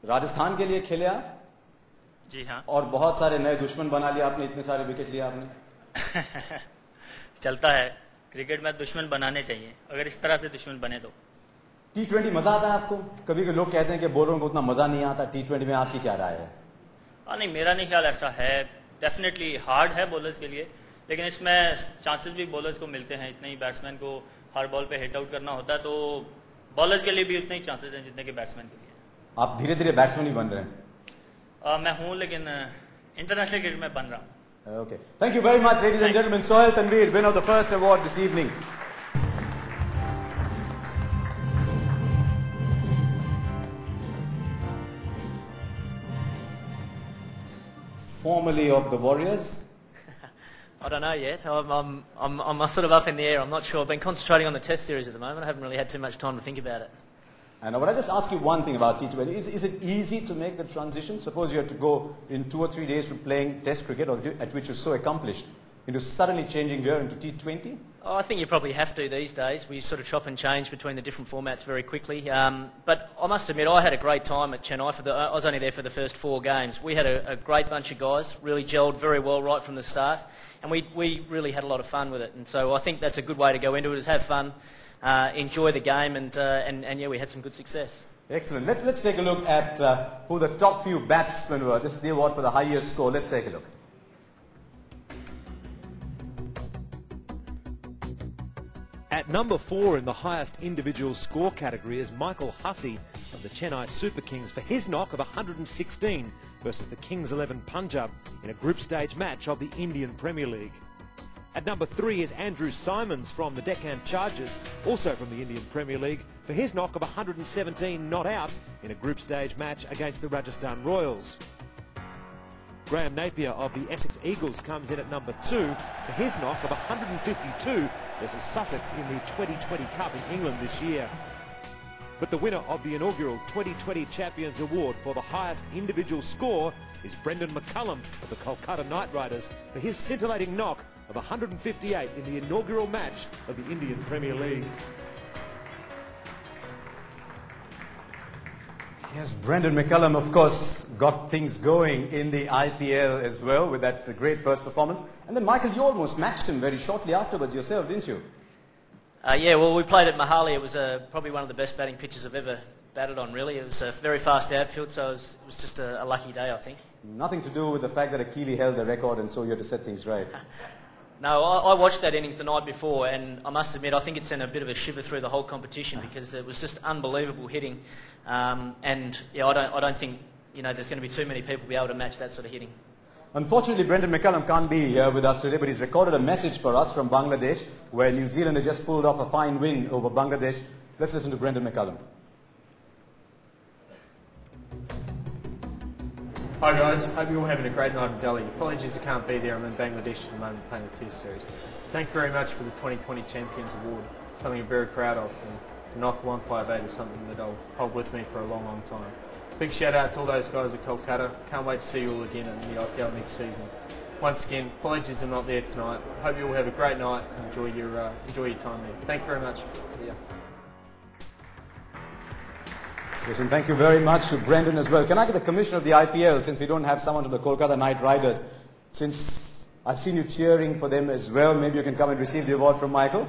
राजस्थान के लिए खेले आप? जी हाँ। और बहुत सारे नए दुश्मन बना लिया आपने, इतने सारे विकेट लिए आपने। चलता है, क्रिकेट में दुश्मन बनाने चाहिए, अगर इस तरह से दुश्मन बने तो। T20 मजा आता है आपको? कभी कभी लोग कहते हैं कि बॉलरों को उतना मजा नहीं आता, T20 में आपकी क्या राय है? नहीं, मेरा नहीं ख्याल ऐसा है। डेफिनेटली हार्ड है बॉलर्स के लिए, लेकिन इसमें चांसेस भी बॉलर्स को मिलते हैं। इतने ही बैट्समैन को हर बॉल पे हिट आउट करना होता है, तो बॉलर्स के लिए भी उतने ही चांसेस हैं जितने के बैट्समैन के लिए। आप धीरे धीरे बैट्समैन ही बन रहे हैं। मैं हूं, लेकिन इंटरनेशनल क्रिकेट में बन रहा हूं। Okay. Thank you very much, ladies and gentlemen. Sohail Tanveer, winner of the first award this evening. Formerly of the Warriors. I don't know yet. I'm sort of up in the air. I'm not sure. I've been concentrating on the Test series at the moment. I haven't really had too much time to think about it. And I want to just ask you one thing about T20. Is it easy to make the transition? Suppose you have to go in 2 or 3 days from playing Test cricket, or at which you're so accomplished, into suddenly changing gear into T20? Oh, I think you probably have to these days. We sort of chop and change between the different formats very quickly. But I must admit, I had a great time at Chennai. I was only there for the first 4 games. We had a great bunch of guys, really gelled very well right from the start, and we really had a lot of fun with it. And so I think that's a good way to go into it, is have fun, enjoy the game, and yeah, we had some good success. Excellent. Let's take a look at who the top few batsmen were. This is the award for the highest score. Let's take a look. At number 4 in the highest individual score category is Michael Hussey of the Chennai Super Kings for his knock of 116 versus the Kings 11 Punjab in a group stage match of the Indian Premier League. At number 3 is Andrew Simons from the Deccan Chargers, also from the Indian Premier League, for his knock of 117 not out in a group stage match against the Rajasthan Royals. Graham Napier of the Essex Eagles comes in at number 2 for his knock of 152 versus Sussex in the 2020 Cup in England this year. But the winner of the inaugural 2020 Champions Award for the highest individual score is Brendan McCullum of the Kolkata Knight Riders for his scintillating knock of 158 in the inaugural match of the Indian Premier League. Yes, Brendan McCullum, of course, got things going in the IPL as well with that great first performance. And then, Michael, you almost matched him very shortly afterwards yourself, didn't you? Yeah, well, we played at Mohali. It was probably one of the best batting pitches I've ever batted on, really. It was a very fast outfield, so it was just a lucky day, I think. Nothing to do with the fact that a Kiwi held the record and so you had to set things right. No, I watched that innings the night before, and I must admit, I think it sent a bit of a shiver through the whole competition because it was just unbelievable hitting. And yeah, I don't think there's going to be too many people be able to match that sort of hitting. Unfortunately, Brendan McCullum can't be here with us today, but he's recorded a message for us from Bangladesh, where New Zealand has just pulled off a fine win over Bangladesh. Let's listen to Brendan McCullum. Hi guys, hope you're all having a great night in Delhi. Apologies I can't be there, I'm in Bangladesh at the moment playing the Test series. Thank you very much for the 2020 Champions Award. It's something I'm very proud of, and to knock 158 is something that I'll hold with me for a long, long time. Big shout out to all those guys at Kolkata. Can't wait to see you all again in the IPL next season. Once again, apologies I'm not there tonight. Hope you all have a great night and enjoy your time there. Thank you very much. See ya. Yes, and thank you very much to Brendan as well. Can I get the commissioner of the IPL, since we don't have someone from the Kolkata Knight Riders, since I've seen you cheering for them as well, maybe you can come and receive the award from Michael.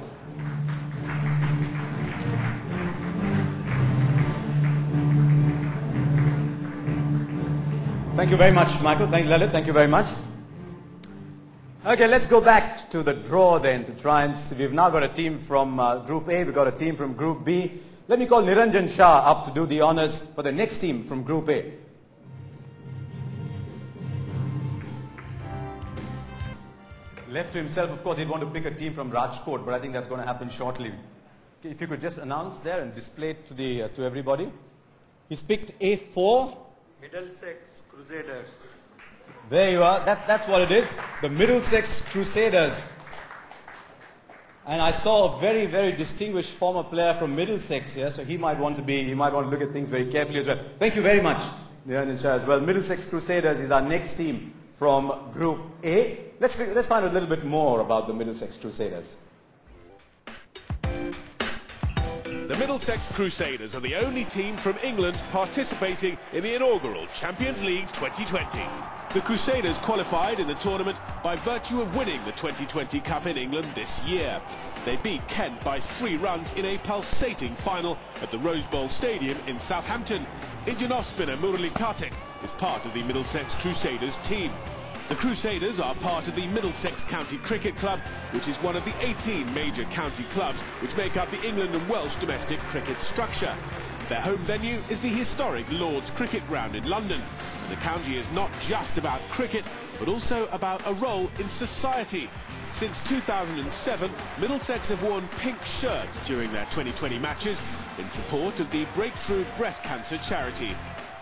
Thank you very much, Michael. Thank you, Lalit. Thank you very much. Okay, let's go back to the draw then to try and see. We've now got a team from Group A. We've got a team from Group B. Let me call Niranjan Shah up to do the honors for the next team from Group A. Left to himself, of course, he'd want to pick a team from Rajkot, but I think that's going to happen shortly. If you could just announce there and display it to everybody. He's picked A4. Middlesex Crusaders. There you are. That's what it is. The Middlesex Crusaders. And I saw a very, very distinguished former player from Middlesex here, so he might want to look at things very carefully as well. Thank you very much, Niranjan Shah, as well. Middlesex Crusaders is our next team from Group A. Let's find out a little bit more about the Middlesex Crusaders. The Middlesex Crusaders are the only team from England participating in the inaugural Champions League 2020. The Crusaders qualified in the tournament by virtue of winning the 2020 Cup in England this year. They beat Kent by 3 runs in a pulsating final at the Rose Bowl Stadium in Southampton. Indian off-spinner Murali Kartik is part of the Middlesex Crusaders team. The Crusaders are part of the Middlesex County Cricket Club, which is one of the 18 major county clubs which make up the England and Welsh domestic cricket structure. Their home venue is the historic Lord's Cricket Ground in London. And the county is not just about cricket, but also about a role in society. Since 2007, Middlesex have worn pink shirts during their 2020 matches in support of the Breakthrough Breast Cancer charity.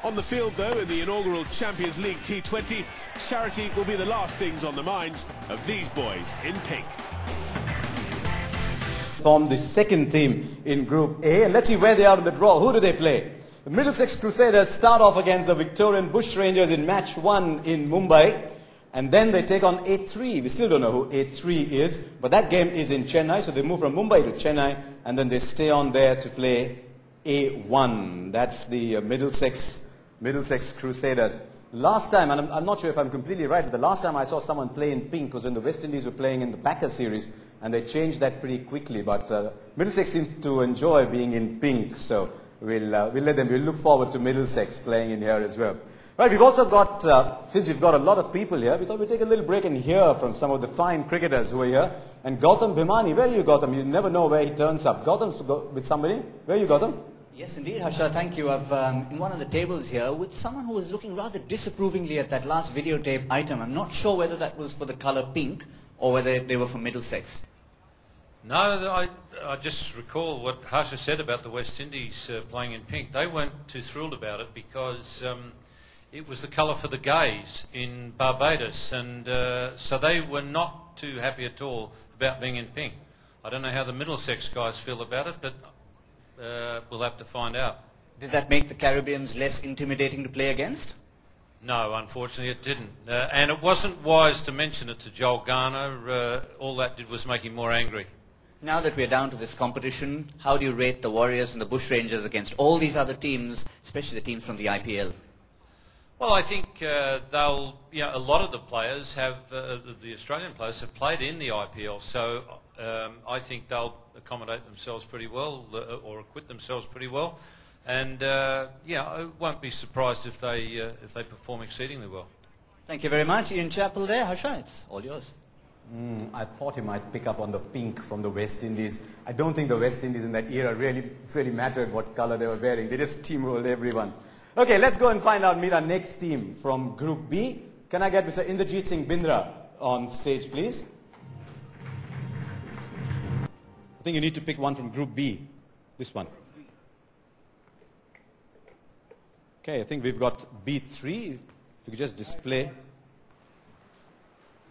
On the field, though, in the inaugural Champions League T20, charity will be the last things on the minds of these boys in pink. Form the second team in Group A, and let's see where they are in the draw. Who do they play? The Middlesex Crusaders start off against the Victorian Bushrangers in match 1 in Mumbai, and then they take on A3. We still don't know who A3 is, but that game is in Chennai, so they move from Mumbai to Chennai, and then they stay on there to play A1. That's the Middlesex Crusaders. Last time, and I'm not sure if I'm completely right, but the last time I saw someone play in pink was when the West Indies were playing in the Packer series, and they changed that pretty quickly. But Middlesex seems to enjoy being in pink, so we'll look forward to Middlesex playing in here as well. Right, we've also got, since we've got a lot of people here, we thought we'd take a little break and hear from some of the fine cricketers who are here. And Gautam Bhimani, where are you, Gautam? You never know where he turns up. Gautam's with somebody. Where are you, Gautam? Yes, indeed, Harsha, thank you. I'm in one of the tables here with someone who was looking rather disapprovingly at that last videotape item. I'm not sure whether that was for the colour pink or whether they were from Middlesex. No, I just recall what Harsha said about the West Indies playing in pink. They weren't too thrilled about it because it was the colour for the gays in Barbados, and so they were not too happy at all about being in pink. I don't know how the Middlesex guys feel about it, but we'll have to find out. Did that make the Caribbeans less intimidating to play against? No, unfortunately it didn't. And it wasn't wise to mention it to Joel Garner. All that did was make him more angry. Now that we're down to this competition, how do you rate the Warriors and the Bushrangers against all these other teams, especially the teams from the IPL? Well, I think a lot of the players the Australian players have played in the IPL, so I think they'll accommodate themselves pretty well, or acquit themselves pretty well, and I won't be surprised if they perform exceedingly well. Thank you very much, Ian Chappell there. Harsha, it's all yours. I thought he might pick up on the pink from the West Indies. I don't think the West Indies in that era really mattered what colour they were wearing. They just steamrolled everyone. Okay, let's go and meet our next team from Group B. Can I get Mr. Inderjeet Singh Bindra on stage, please? I think you need to pick one from Group B. This one. Okay, I think we've got B3. If you could just display.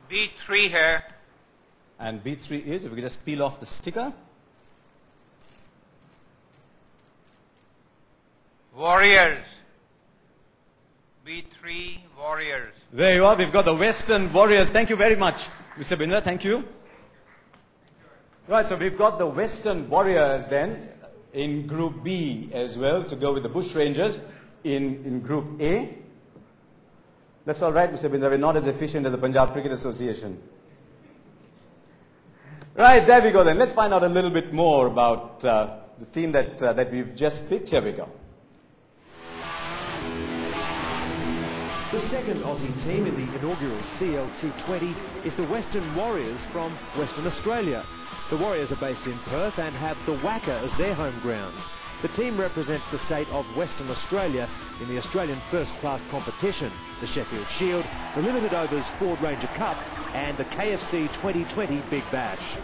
B3 here. And B3 is, if we could just peel off the sticker. Warriors. B3 Warriors. There you are. We've got the Western Warriors. Thank you very much, Mr. Bindra. Thank you. Right, so we've got the Western Warriors then in Group B as well to go with the Bushrangers in Group A. That's all right, Mr. Bindra. We're not as efficient as the Punjab Cricket Association. Right, there we go then. Let's find out a little bit more about the team that we've just picked. Here we go. The second Aussie team in the inaugural CLT20 is the Western Warriors from Western Australia. The Warriors are based in Perth and have the WACA as their home ground. The team represents the state of Western Australia in the Australian first-class competition, the Sheffield Shield, the Limited Overs Ford Ranger Cup and the KFC 2020 Big Bash.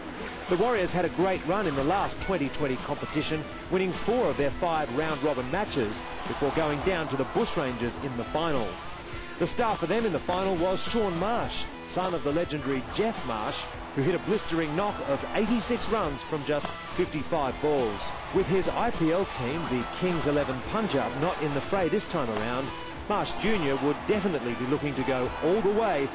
The Warriors had a great run in the last 2020 competition, winning 4 of their 5 round-robin matches before going down to the Bushrangers in the final. The star for them in the final was Shaun Marsh, son of the legendary Geoff Marsh, who hit a blistering knock of 86 runs from just 55 balls. With his IPL team, the Kings 11 Punjab, not in the fray this time around, Marsh Jr. would definitely be looking to go all the way